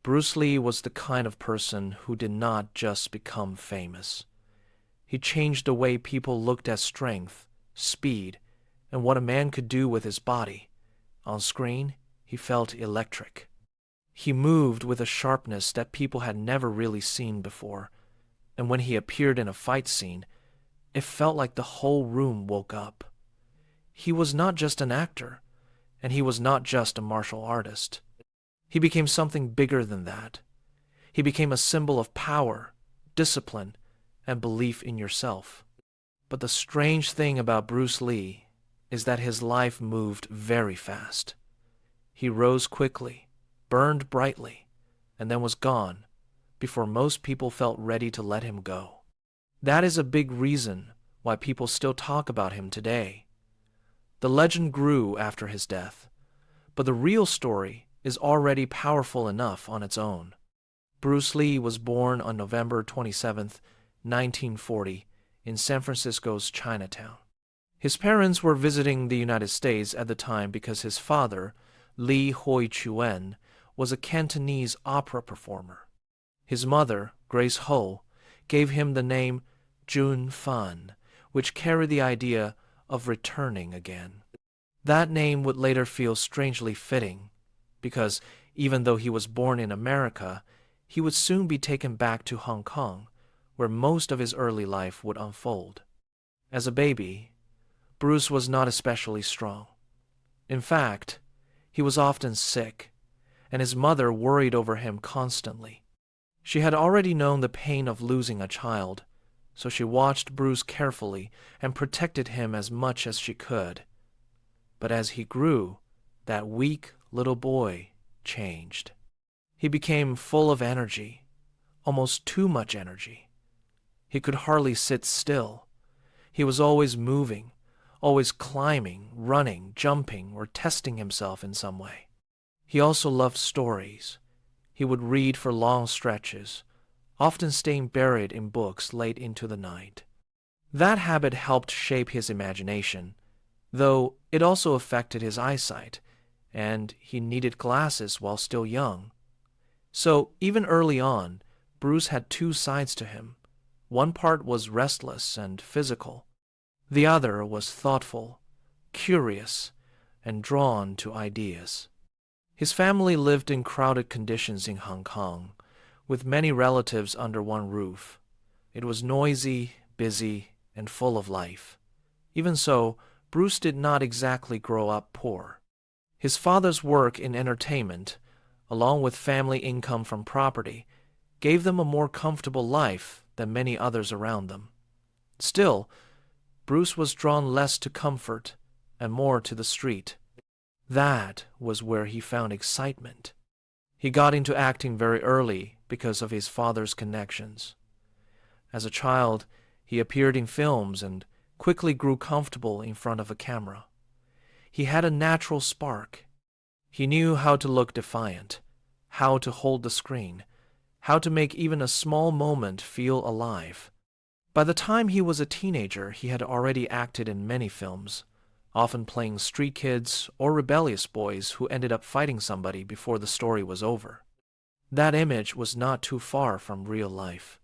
Bruce Lee was the kind of person who did not just become famous. He changed the way people looked at strength, speed, and what a man could do with his body. On screen, he felt electric. He moved with a sharpness that people had never really seen before, and when he appeared in a fight scene, it felt like the whole room woke up. He was not just an actor, and he was not just a martial artist. He became something bigger than that. He became a symbol of power, discipline, and belief in yourself. But the strange thing about Bruce Lee is that his life moved very fast. He rose quickly, burned brightly, and then was gone before most people felt ready to let him go. That is a big reason why people still talk about him today. The legend grew after his death, but the real story is already powerful enough on its own. Bruce Lee was born on November 27, 1940, in San Francisco's Chinatown. His parents were visiting the United States at the time because his father, Li Hoi Chuen, was a Cantonese opera performer. His mother, Grace Ho, gave him the name Jun Fan, which carried the idea of returning again. That name would later feel strangely fitting, because even though he was born in America, he would soon be taken back to Hong Kong, where most of his early life would unfold. As a baby, Bruce was not especially strong. In fact, he was often sick, and his mother worried over him constantly. She had already known the pain of losing a child, so she watched Bruce carefully and protected him as much as she could. But as he grew, that weak little boy changed. He became full of energy, almost too much energy. He could hardly sit still. He was always moving, always climbing, running, jumping, or testing himself in some way. He also loved stories. He would read for long stretches, often staying buried in books late into the night. That habit helped shape his imagination, though it also affected his eyesight, and he needed glasses while still young. So even early on, Bruce had two sides to him. One part was restless and physical. The other was thoughtful, curious, and drawn to ideas. His family lived in crowded conditions in Hong Kong, with many relatives under one roof. It was noisy, busy, and full of life. Even so, Bruce did not exactly grow up poor. His father's work in entertainment, along with family income from property, gave them a more comfortable life than many others around them. Still, Bruce was drawn less to comfort and more to the street. That was where he found excitement. He got into acting very early because of his father's connections. As a child, he appeared in films and quickly grew comfortable in front of a camera. He had a natural spark. He knew how to look defiant, how to hold the screen, how to make even a small moment feel alive. By the time he was a teenager, he had already acted in many films, often playing street kids or rebellious boys who ended up fighting somebody before the story was over. That image was not too far from real life.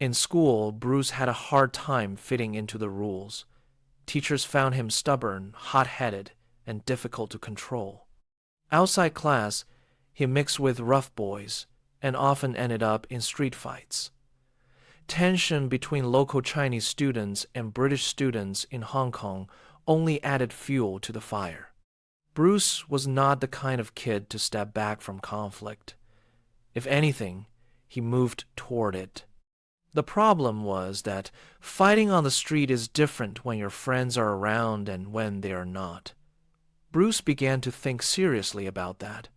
In school, Bruce had a hard time fitting into the rules. Teachers found him stubborn, hot-headed, and difficult to control. Outside class, he mixed with rough boys and often ended up in street fights. Tension between local Chinese students and British students in Hong Kong only added fuel to the fire. Bruce was not the kind of kid to step back from conflict. If anything, he moved toward it. The problem was that fighting on the street is different when your friends are around and when they are not. Bruce began to think seriously about that.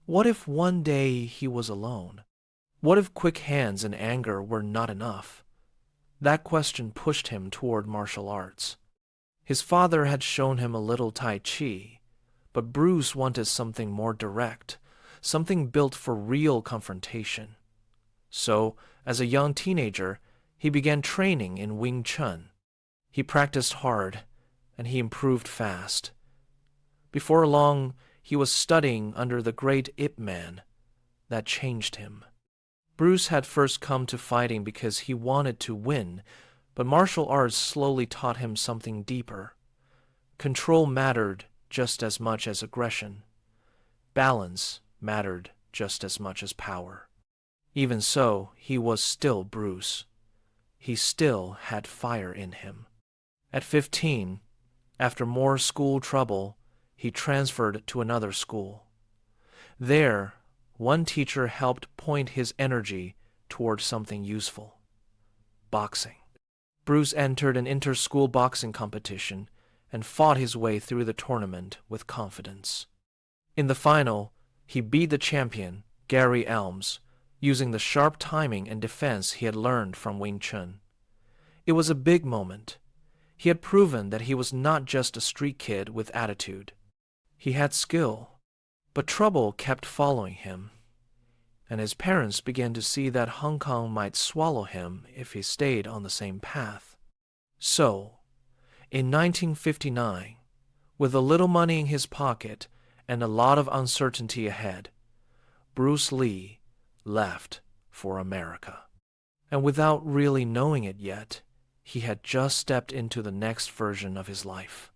What if one day he was alone? What if quick hands and anger were not enough? That question pushed him toward martial arts. His father had shown him a little Tai Chi, but Bruce wanted something more direct, something built for real confrontation. So, as a young teenager, he began training in Wing Chun. He practiced hard, and he improved fast. Before long, he was studying under the great Ip Man. that changed him. Bruce had first come to fighting because he wanted to win, but martial arts slowly taught him something deeper. Control mattered just as much as aggression. Balance mattered just as much as power. Even so, he was still Bruce. He still had fire in him. At 15, after more school trouble, he transferred to another school. There, one teacher helped point his energy toward something useful: boxing. Bruce entered an inter-school boxing competition and fought his way through the tournament with confidence. In the final, he beat the champion, Gary Elms, using the sharp timing and defense he had learned from Wing Chun. It was a big moment. He had proven that he was not just a street kid with attitude. He had skill. But trouble kept following him, and his parents began to see that Hong Kong might swallow him if he stayed on the same path. So, in 1959, with a little money in his pocket and a lot of uncertainty ahead, Bruce Lee left for America. And without really knowing it yet, he had just stepped into the next version of his life.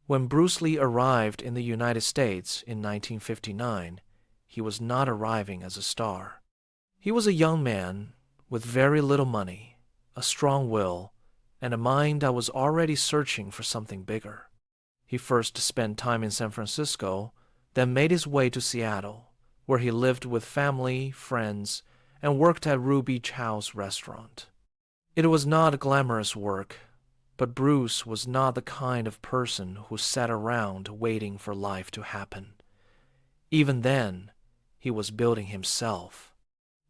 When Bruce Lee arrived in the United States in 1959, he was not arriving as a star. He was a young man with very little money, a strong will, and a mind that was already searching for something bigger. He first spent time in San Francisco, then made his way to Seattle, where he lived with family, friends, and worked at Ruby Chow's restaurant. It was not glamorous work, but Bruce was not the kind of person who sat around waiting for life to happen. Even then, he was building himself.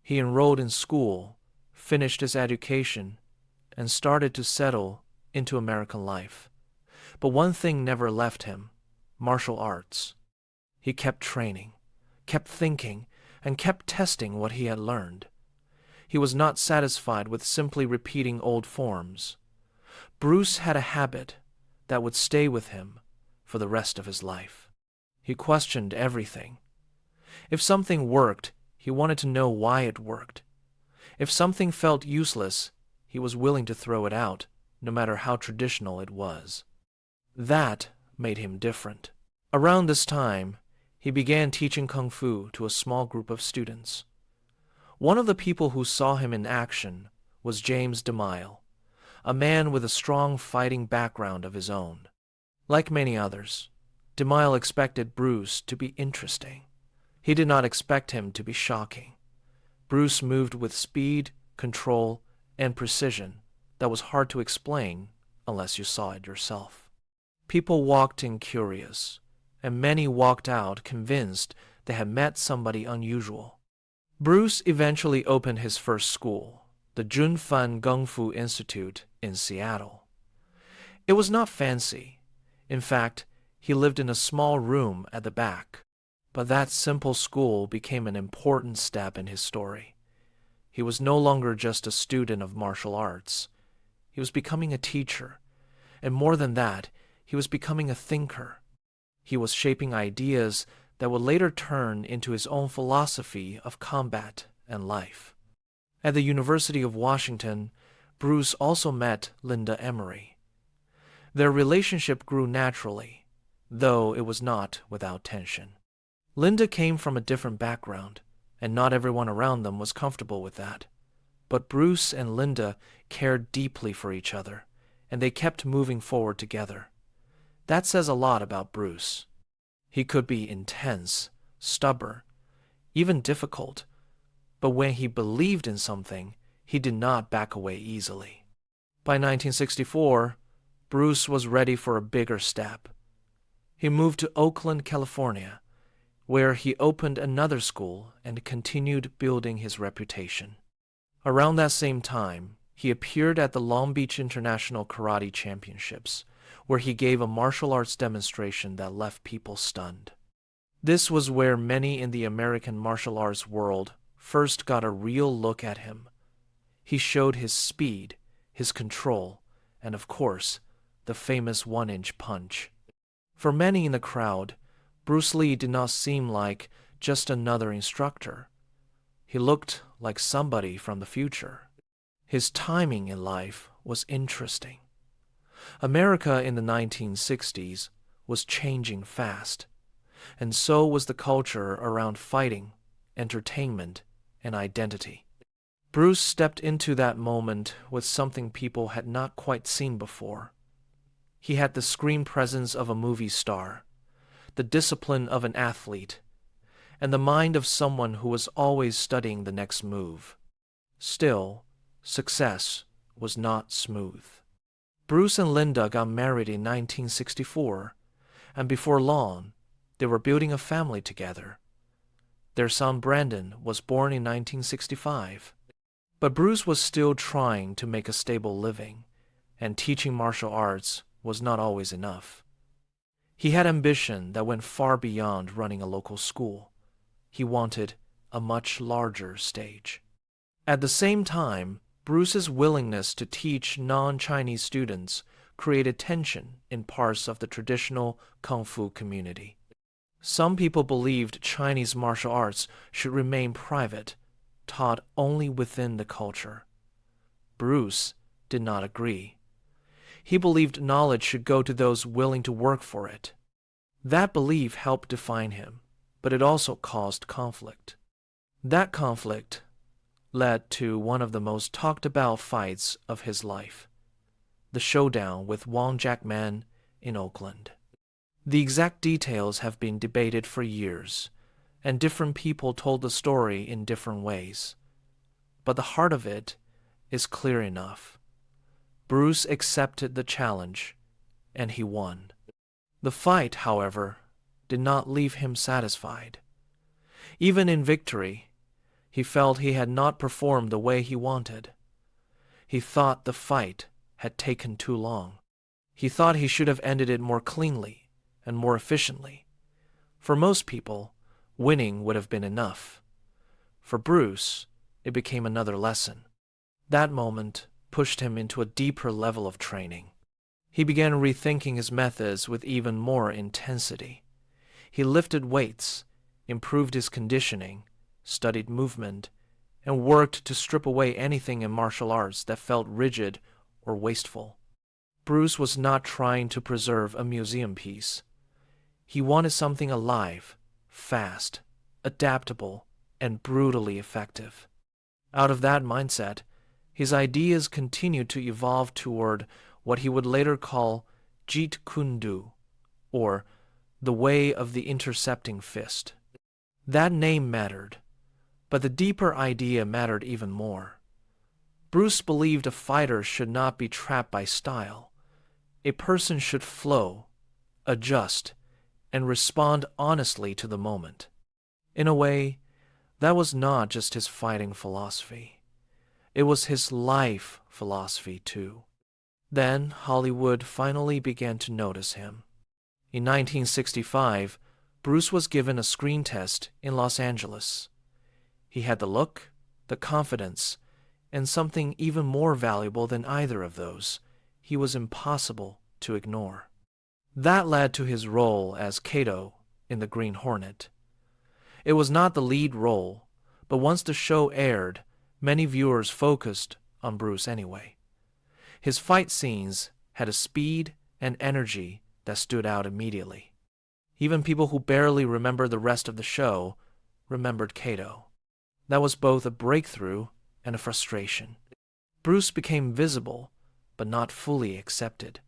He enrolled in school, finished his education, and started to settle into American life. But one thing never left him: martial arts. He kept training, kept thinking, and kept testing what he had learned. He was not satisfied with simply repeating old forms. Bruce had a habit that would stay with him for the rest of his life. He questioned everything. If something worked, he wanted to know why it worked. If something felt useless, he was willing to throw it out, no matter how traditional it was. That made him different. Around this time, he began teaching Kung Fu to a small group of students. One of the people who saw him in action was James DeMille, a man with a strong fighting background of his own. Like many others, DeMille expected Bruce to be interesting. He did not expect him to be shocking. Bruce moved with speed, control, and precision that was hard to explain unless you saw it yourself. People walked in curious, and many walked out convinced they had met somebody unusual. Bruce eventually opened his first school, the Junfan Kung Fu Institute in Seattle. It was not fancy. In fact, he lived in a small room at the back. But that simple school became an important step in his story. He was no longer just a student of martial arts. He was becoming a teacher. And more than that, he was becoming a thinker. He was shaping ideas that would later turn into his own philosophy of combat and life. At the University of Washington, Bruce also met Linda Emery. Their relationship grew naturally, though it was not without tension. Linda came from a different background, and not everyone around them was comfortable with that. But Bruce and Linda cared deeply for each other, and they kept moving forward together. That says a lot about Bruce. He could be intense, stubborn, even difficult, but when he believed in something, he did not back away easily. By 1964, Bruce was ready for a bigger step. He moved to Oakland, California, where he opened another school and continued building his reputation. Around that same time, he appeared at the Long Beach International Karate Championships, where he gave a martial arts demonstration that left people stunned. This was where many in the American martial arts world first got a real look at him. He showed his speed, his control, and of course, the famous one-inch punch. For many in the crowd, Bruce Lee did not seem like just another instructor. He looked like somebody from the future. His timing in life was interesting. America in the 1960s was changing fast, and so was the culture around fighting, entertainment, and identity. Bruce stepped into that moment with something people had not quite seen before. He had the screen presence of a movie star, the discipline of an athlete, and the mind of someone who was always studying the next move. Still, success was not smooth. Bruce and Linda got married in 1964, and before long, they were building a family together. Their son Brandon was born in 1965. But Bruce was still trying to make a stable living, and teaching martial arts was not always enough. He had ambition that went far beyond running a local school. He wanted a much larger stage. At the same time, Bruce's willingness to teach non-Chinese students created tension in parts of the traditional Kung Fu community. Some people believed Chinese martial arts should remain private, taught only within the culture. Bruce did not agree. He believed knowledge should go to those willing to work for it. That belief helped define him, but it also caused conflict. That conflict led to one of the most talked about fights of his life, the showdown with Wong Jack Man in Oakland. The exact details have been debated for years, and different people told the story in different ways. But the heart of it is clear enough. Bruce accepted the challenge, and he won. The fight, however, did not leave him satisfied. Even in victory, he felt he had not performed the way he wanted. He thought the fight had taken too long. He thought he should have ended it more cleanly and more efficiently. For most people, winning would have been enough. For Bruce, it became another lesson. That moment pushed him into a deeper level of training. He began rethinking his methods with even more intensity. He lifted weights, improved his conditioning, studied movement, and worked to strip away anything in martial arts that felt rigid or wasteful. Bruce was not trying to preserve a museum piece. He wanted something alive, fast, adaptable, and brutally effective. Out of that mindset, his ideas continued to evolve toward what he would later call Jeet Kune Do, or the way of the intercepting fist. That name mattered, but the deeper idea mattered even more. Bruce believed a fighter should not be trapped by style. A person should flow, adjust, and respond honestly to the moment. In a way, that was not just his fighting philosophy. It was his life philosophy, too. Then Hollywood finally began to notice him. In 1965, Bruce was given a screen test in Los Angeles. He had the look, the confidence, and something even more valuable than either of those. He was impossible to ignore. That led to his role as Kato in The Green Hornet. It was not the lead role, but once the show aired, many viewers focused on Bruce anyway. His fight scenes had a speed and energy that stood out immediately. Even people who barely remembered the rest of the show remembered Kato. That was both a breakthrough and a frustration. Bruce became visible, but not fully accepted.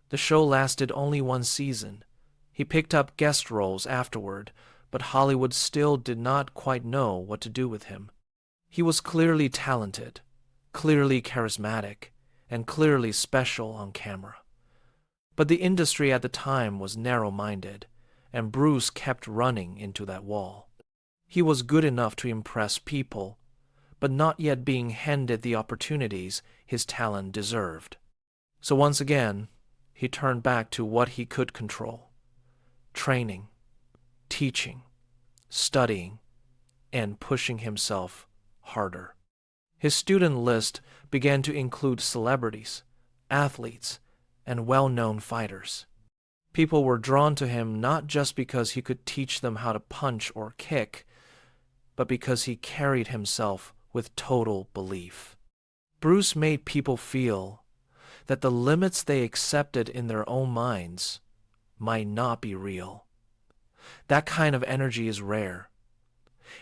The show lasted only one season. He picked up guest roles afterward, but Hollywood still did not quite know what to do with him. He was clearly talented, clearly charismatic, and clearly special on camera. But the industry at the time was narrow-minded, and Bruce kept running into that wall. He was good enough to impress people, but not yet being handed the opportunities his talent deserved. So once again, he turned back to what he could control: training, teaching, studying, and pushing himself harder. His student list began to include celebrities, athletes, and well-known fighters. People were drawn to him not just because he could teach them how to punch or kick, but because he carried himself with total belief. Bruce made people feel that the limits they accepted in their own minds might not be real. That kind of energy is rare.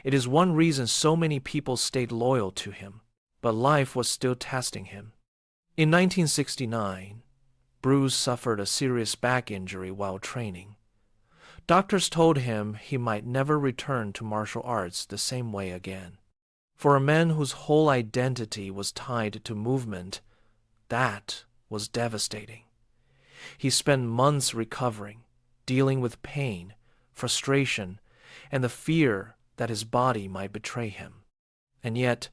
It is one reason so many people stayed loyal to him, but life was still testing him. In 1969, Bruce suffered a serious back injury while training. Doctors told him he might never return to martial arts the same way again. For a man whose whole identity was tied to movement, that was devastating. He spent months recovering, dealing with pain, frustration, and the fear that his body might betray him. And yet,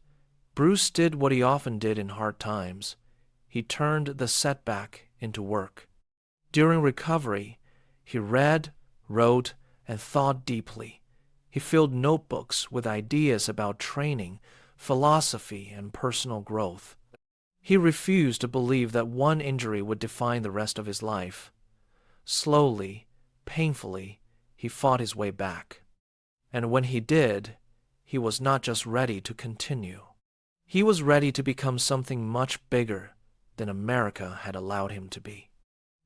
Bruce did what he often did in hard times. He turned the setback into work. During recovery, he read, wrote, and thought deeply. He filled notebooks with ideas about training, philosophy, and personal growth. He refused to believe that one injury would define the rest of his life. Slowly, painfully, he fought his way back. And when he did, he was not just ready to continue. He was ready to become something much bigger than America had allowed him to be.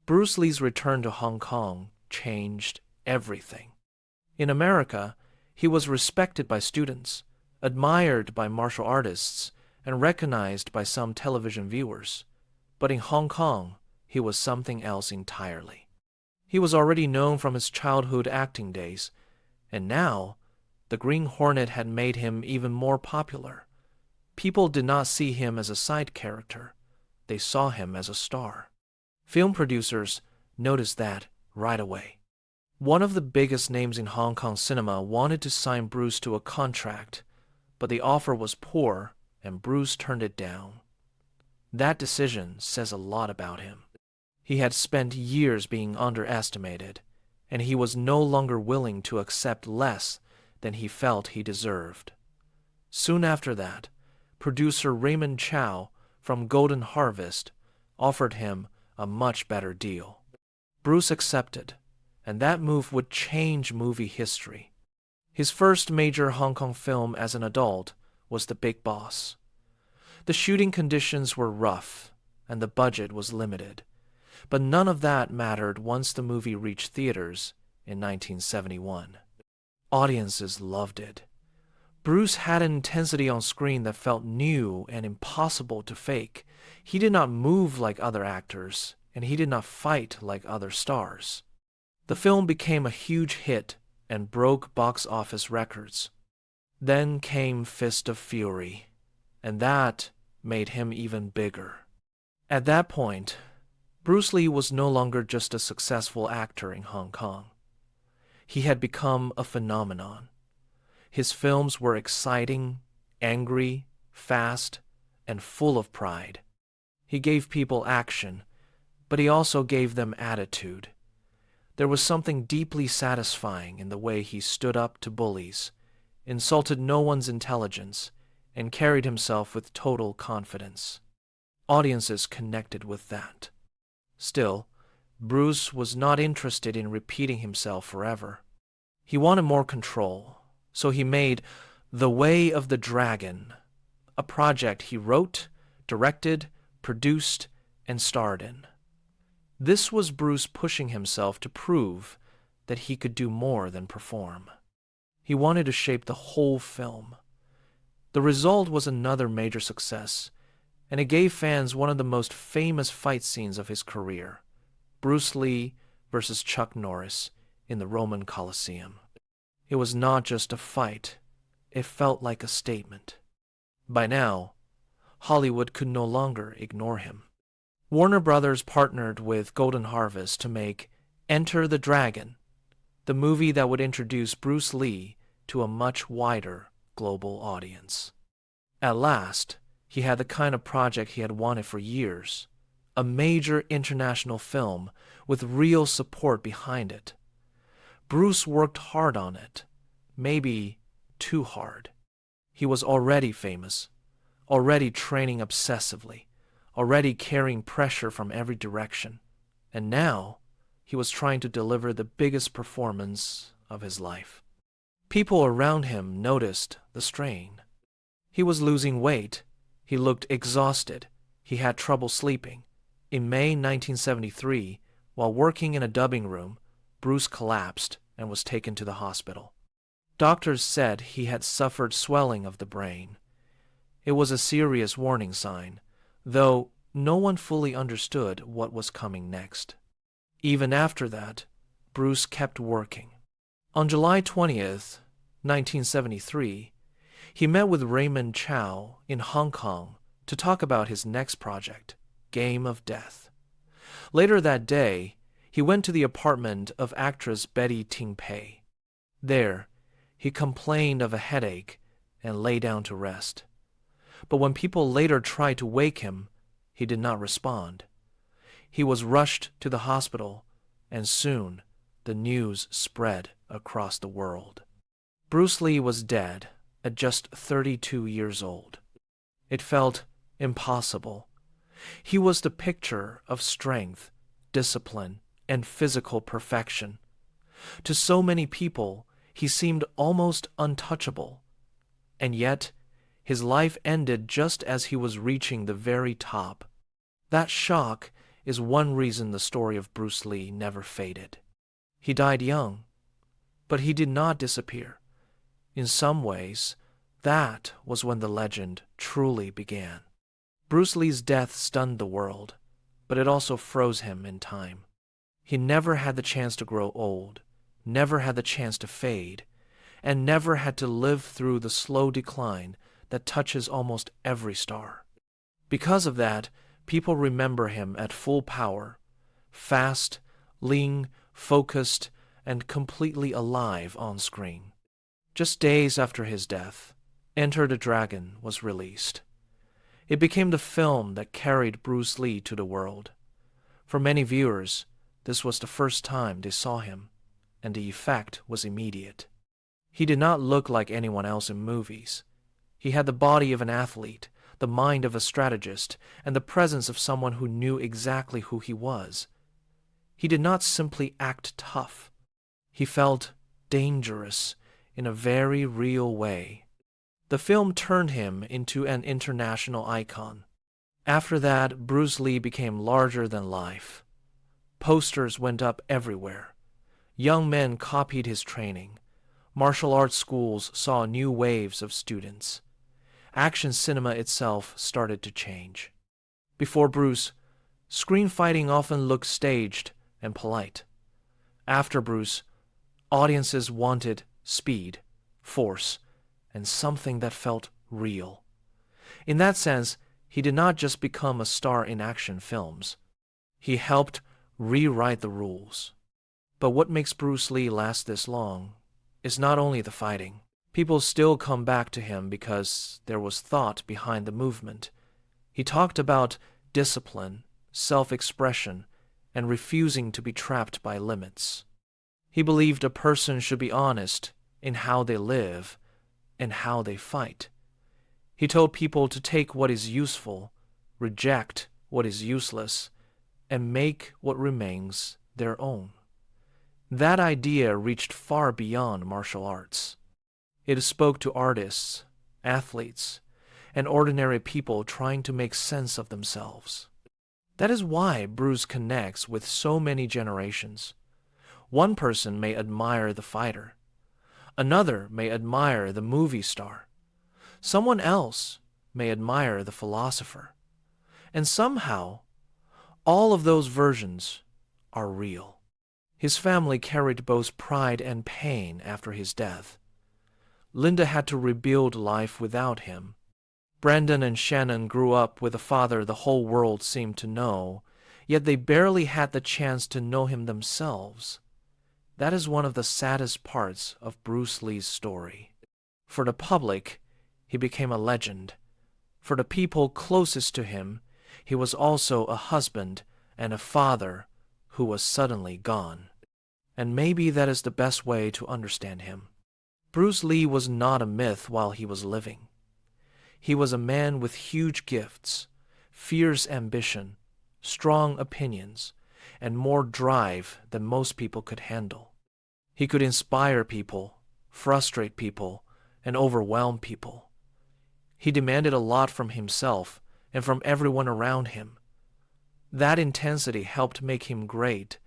Bruce Lee's return to Hong Kong changed everything. In America, he was respected by students, admired by martial artists, and recognized by some television viewers. But in Hong Kong, he was something else entirely. He was already known from his childhood acting days, and now the Green Hornet had made him even more popular. People did not see him as a side character. They saw him as a star. Film producers noticed that right away. One of the biggest names in Hong Kong cinema wanted to sign Bruce to a contract, but the offer was poor and Bruce turned it down. That decision says a lot about him. He had spent years being underestimated, and he was no longer willing to accept less than he felt he deserved. Soon after that, producer Raymond Chow from Golden Harvest offered him a much better deal. Bruce accepted, and that move would change movie history. His first major Hong Kong film as an adult was The Big Boss. The shooting conditions were rough, and the budget was limited, but none of that mattered once the movie reached theaters in 1971. Audiences loved it. Bruce had an intensity on screen that felt new and impossible to fake. He did not move like other actors, and he did not fight like other stars. The film became a huge hit and broke box office records. Then came Fist of Fury, and that made him even bigger. At that point, Bruce Lee was no longer just a successful actor in Hong Kong. He had become a phenomenon. His films were exciting, angry, fast, and full of pride. He gave people action, but he also gave them attitude. There was something deeply satisfying in the way he stood up to bullies, insulted no one's intelligence, and carried himself with total confidence. Audiences connected with that. Still, Bruce was not interested in repeating himself forever. He wanted more control, so he made The Way of the Dragon, a project he wrote, directed, produced, and starred in. This was Bruce pushing himself to prove that he could do more than perform. He wanted to shape the whole film. The result was another major success, and it gave fans one of the most famous fight scenes of his career, Bruce Lee versus Chuck Norris in the Roman Colosseum. It was not just a fight, it felt like a statement. By now, Hollywood could no longer ignore him. Warner Brothers partnered with Golden Harvest to make Enter the Dragon, the movie that would introduce Bruce Lee to a much wider global audience. At last, he had the kind of project he had wanted for years, a major international film with real support behind it. Bruce worked hard on it, maybe too hard. He was already famous, already training obsessively, already carrying pressure from every direction, and now he was trying to deliver the biggest performance of his life. People around him noticed the strain. He was losing weight. He looked exhausted. He had trouble sleeping. In May 1973, while working in a dubbing room, Bruce collapsed and was taken to the hospital. Doctors said he had suffered swelling of the brain. It was a serious warning sign, though no one fully understood what was coming next. Even after that, Bruce kept working. On July 20th, 1973, he met with Raymond Chow in Hong Kong to talk about his next project, Game of Death. Later that day, he went to the apartment of actress Betty Ting Pei. There, he complained of a headache and lay down to rest. But when people later tried to wake him, he did not respond. He was rushed to the hospital, and soon the news spread across the world. Bruce Lee was dead at just 32 years old. It felt impossible. He was the picture of strength, discipline, and physical perfection. To so many people, he seemed almost untouchable. And yet, his life ended just as he was reaching the very top. That shock is one reason the story of Bruce Lee never faded. He died young, but he did not disappear. In some ways, that was when the legend truly began. Bruce Lee's death stunned the world, but it also froze him in time. He never had the chance to grow old, never had the chance to fade, and never had to live through the slow decline that touches almost every star. Because of that, people remember him at full power, fast, lean, focused, and completely alive on screen. Just days after his death, Enter the Dragon was released. It became the film that carried Bruce Lee to the world. For many viewers, this was the first time they saw him, and the effect was immediate. He did not look like anyone else in movies. He had the body of an athlete, the mind of a strategist, and the presence of someone who knew exactly who he was. He did not simply act tough. He felt dangerous in a very real way. The film turned him into an international icon. After that, Bruce Lee became larger than life. Posters went up everywhere. Young men copied his training. Martial arts schools saw new waves of students. Action cinema itself started to change. Before Bruce, screen fighting often looked staged and polite. After Bruce, audiences wanted speed, force, and something that felt real. In that sense, he did not just become a star in action films. He helped rewrite the rules. But what makes Bruce Lee last this long is not only the fighting. People still come back to him because there was thought behind the movement. He talked about discipline, self-expression, and refusing to be trapped by limits. He believed a person should be honest in how they live and how they fight. He told people to take what is useful, reject what is useless, and make what remains their own. That idea reached far beyond martial arts. It spoke to artists, athletes, and ordinary people trying to make sense of themselves. That is why Bruce connects with so many generations. One person may admire the fighter. Another may admire the movie star. Someone else may admire the philosopher. And somehow, all of those versions are real. His family carried both pride and pain after his death. Linda had to rebuild life without him. Brandon and Shannon grew up with a father the whole world seemed to know, yet they barely had the chance to know him themselves. That is one of the saddest parts of Bruce Lee's story. For the public, he became a legend. For the people closest to him, he was also a husband and a father who was suddenly gone. And maybe that is the best way to understand him. Bruce Lee was not a myth while he was living. He was a man with huge gifts, fierce ambition, strong opinions, and more drive than most people could handle. He could inspire people, frustrate people, and overwhelm people. He demanded a lot from himself and from everyone around him. That intensity helped make him great,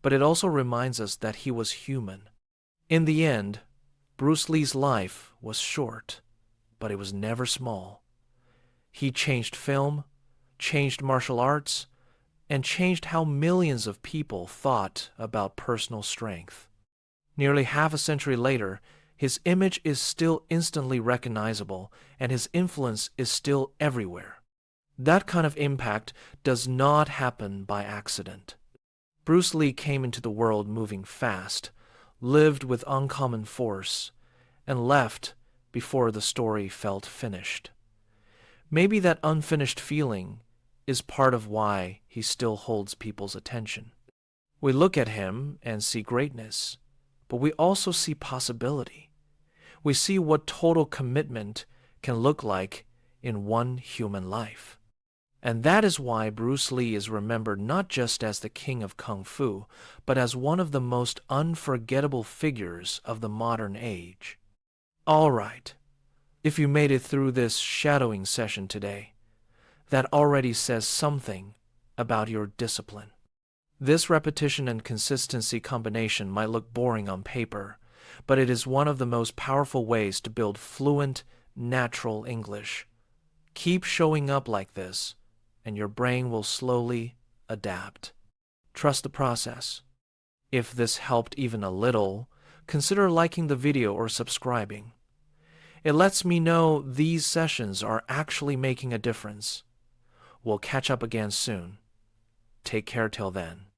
but it also reminds us that he was human. In the end, Bruce Lee's life was short, but it was never small. He changed film, changed martial arts, and changed how millions of people thought about personal strength. Nearly half a century later, his image is still instantly recognizable, and his influence is still everywhere. That kind of impact does not happen by accident. Bruce Lee came into the world moving fast, lived with uncommon force, and left before the story felt finished. Maybe that unfinished feeling is part of why he still holds people's attention. We look at him and see greatness, but we also see possibility. We see what total commitment can look like in one human life. And that is why Bruce Lee is remembered not just as the king of Kung Fu, but as one of the most unforgettable figures of the modern age. All right, if you made it through this shadowing session today, that already says something about your discipline. This repetition and consistency combination might look boring on paper, but it is one of the most powerful ways to build fluent, natural English. Keep showing up like this, and your brain will slowly adapt. Trust the process. If this helped even a little, consider liking the video or subscribing. It lets me know these sessions are actually making a difference. We'll catch up again soon. Take care till then.